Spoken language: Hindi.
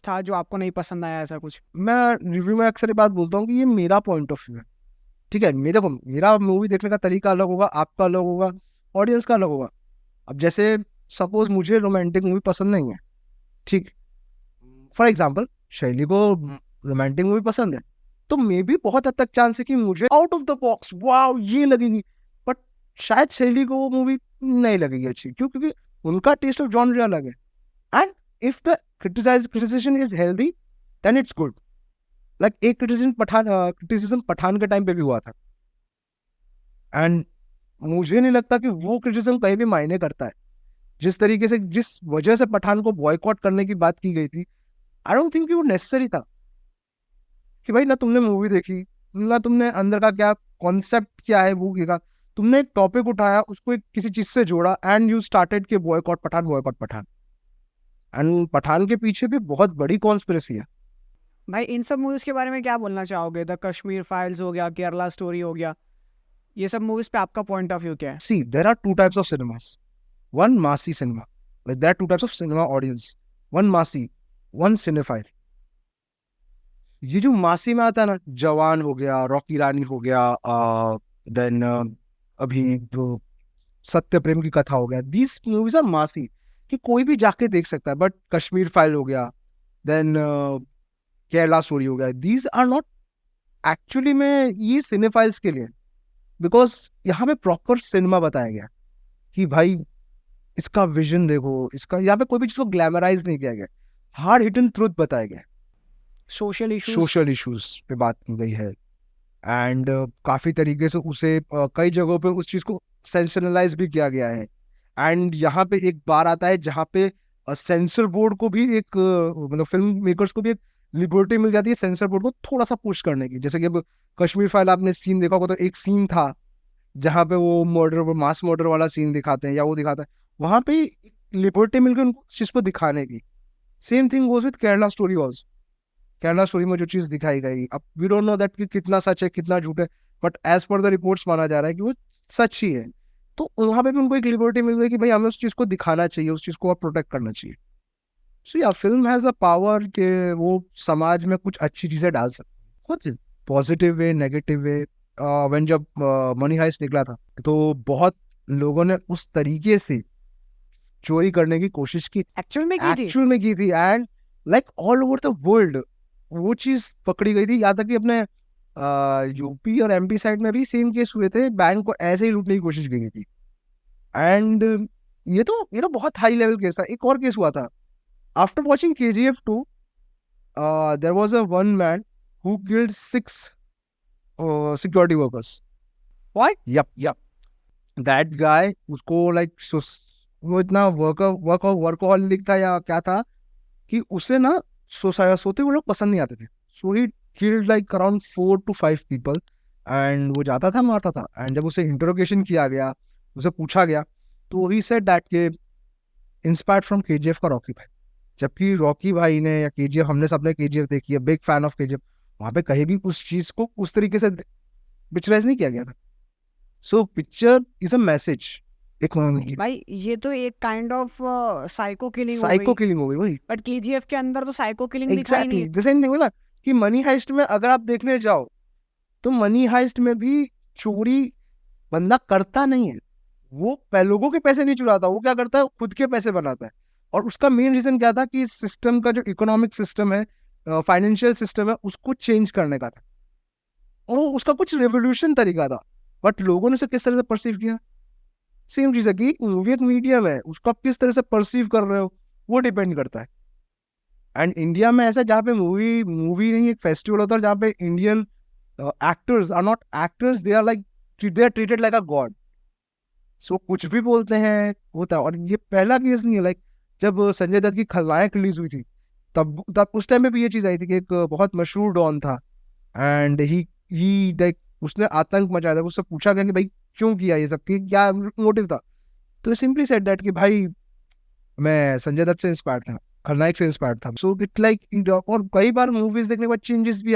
था जो आपको नहीं पसंद आया, ऐसा कुछ? मैं रिव्यू में अक्सर ये बात बोलता हूँ कि ये मेरा पॉइंट ऑफ व्यू है, ठीक है। मेरे को मेरा मूवी देखने का तरीका अलग होगा, आपका अलग होगा, ऑडियंस का अलग होगा। अब जैसे सपोज मुझे रोमांटिक मूवी पसंद नहीं है, ठीक, फॉर एग्जाम्पल शैली को रोमांटिक मूवी पसंद है, तो मे भी बहुत हद तक चांस है कि मुझे out of the box wow ये लगेगी, बट शायद शैली को वो मूवी नहीं लगेगी अच्छी। क्यों? क्योंकि उनका टेस्ट ऑफ जॉनर अलग है। And if the criticism is healthy then it's good. Like एक क्रिटिसिज्म पठान के टाइम पे भी हुआ था, एंड मुझे नहीं लगता कि वो क्रिटिसिज्म कहीं भी मायने करता है। जिस तरीके से, जिस वजह से पठान को बॉयकॉट करने की बात की गई थी, आई डोंट थिंक कि वो नेसेसरी था। कि भाई ना तुमने मूवी देखी, ना तुमने अंदर का क्या कॉन्सेप्ट क्या है वो देखा, तुमने एक टॉपिक उठाया, उसको एक किसी चीज से जोड़ा, एंड यू स्टार्टेड के boycott Pathaan, boycott Pathaan. And Pathaan के पीछे भी बहुत बड़ी कॉन्स्पिरेसी है। भाई इन सब मूवीज के बारे में क्या बोलना चाहोगे? द कश्मीर फाइल्स हो गया, केरला स्टोरी हो गया, ये सब मूवीज पे आपका पॉइंट ऑफ व्यू क्या है? See there are two types of cinemas, one massy cinema, like there are two types of cinema audience, one massy, one cinephile. ये जो मासी में आता है ना, जवान हो गया, रॉकी रानी हो गया, देन अभी जो सत्य प्रेम की कथा हो गया, दीज मूवीज आर मासी, कि कोई भी जाके देख सकता है। बट कश्मीर फाइल हो गया, देन केरला स्टोरी हो गया, दीज आर नॉट एक्चुअली में ये सिनेफाइल्स के लिए, बिकॉज यहाँ पे प्रॉपर सिनेमा बताया गया कि भाई इसका विजन देखो, इसका यहाँ पे कोई भी चीज को ग्लैमराइज नहीं किया गया, हार्ड हिटन ट्रुथ बताया गया, सोशल इश्यूज पे बात की गई है। एंड काफी तरीके से उसे कई जगहों पे उस चीज को सेंसनलाइज भी किया गया है। एंड यहाँ पे एक बार आता है जहाँ पे सेंसर बोर्ड को भी एक मतलब फिल्म मेकर्स को भी एक लिबर्टी मिल जाती है सेंसर बोर्ड को थोड़ा सा पुश करने की। जैसे कि अब कश्मीर फाइल आपने सीन देखा होगा, तो एक सीन था जहाँ पे वो मर्डर, मास मर्डर वाला सीन दिखाते हैं, या वो दिखाता है, वहां पे लिबर्टी मिल गई उनको उस चीज को दिखाने की। Same thing goes with Kerala story also. Kerala story में जो चीज दिखाई गई, अब वी डोंट नो दैट कि कितना सच है कितना झूठ है, but as per the reports माना जा रहा है कि वो सच ही है। तो वहां पे भी उनको एक लिबर्टी मिल गई कि भाई हमें उस चीज को दिखाना चाहिए, उस चीज को और प्रोटेक्ट करना चाहिए। सो या फिल्म हैज अ पावर कि वो समाज में कुछ अच्छी चीजें डाल सकती है, कुछ positive way, negative way. When जब मनी हाइस्ट निकला था, तो बहुत लोगों ने उस तरीके से चोरी करने की कोशिश की, एक्चुअल में की थी, and like all over the world वो चीज पकड़ी गई थी। यहाँ तक कि अपने यूपी और एमपी साइड में भी सेम केस हुए थे, बैंक को ऐसे ही लूटने की कोशिश की गई थी। एंड ये तो बहुत हाई लेवल केस था। एक और केस हुआ था after watching KGF 2, there was a one man who killed 6 security workers. What? Yup that guy, उसको लाइक वो इतना वर्कहॉलिक था या क्या था कि उसे ना सोते हुए लोग पसंद नहीं आते थे। So he killed like around 4 to 5 people, and वो जाता था मारता था। एंड जब उसे इंटरोगेशन किया गया, उसे पूछा गया, तो ही सेड दैट के इंस्पायर्ड फ्रॉम KGF का रॉकी भाई। जबकि रॉकी भाई ने या KGF, हमने सबने KGF देखी है, बिग फैन ऑफ KGF, वहां पे कहीं भी उस चीज को उस तरीके से पिक्चराइज नहीं किया गया था। So picture is a message. एक भाई ये तो एक काइंड ऑफ साइको किलिंग हो साइको गई, किलिंग हो गई वही। बट केजीएफ के अंदर तो साइको किलिंग दिखाई नहीं एग्जैक्टली द सेम थिंग ना, कि मनी हाइस्ट में अगर आप देखने जाओ, तो मनी हाइस्ट में भी चोरी बंदा करता नहीं है, वो लोगों के पैसे नहीं चुराता, वो क्या करता है, खुद के पैसे बनाता है। और उसका मेन रीजन क्या था कि सिस्टम का जो इकोनॉमिक सिस्टम है, फाइनेंशियल सिस्टम है, उसको चेंज करने का था। और वो उसका कुछ रेवोल्यूशन तरीका था, बट लोगों ने उसे किस तरह से परसीव किया। सेम चीज है कि मूवी एक मीडियम है, उसको आप किस तरह से परसीव कर रहे हो वो डिपेंड करता है। एंड इंडिया में ऐसा जहाँ पे मूवी नहीं एक फेस्टिवल होता है, जहाँ पे Indian actors are not actors, they are treated like a god. So कुछ भी बोलते हैं होता है। और ये पहला केस नहीं है। लाइक जब संजय दत्त की खलनायक रिलीज हुई थी, तब उस टाइम में भी ये चीज आई थी कि एक बहुत मशहूर डॉन था, एंड ही लाइक उसने आतंक मचाया था। उससे पूछा गया कि भाई क्यों किया ये सब, कि क्या मोटिव था, तो सिंपली सेड दैट कि भाई मैं संजय दत्त से इंस्पायर्ड था, खलनायक से इंस्पायर्ड था। सो इट लाइक, और कई बार मूवीज देखने के बाद चेंजेस भी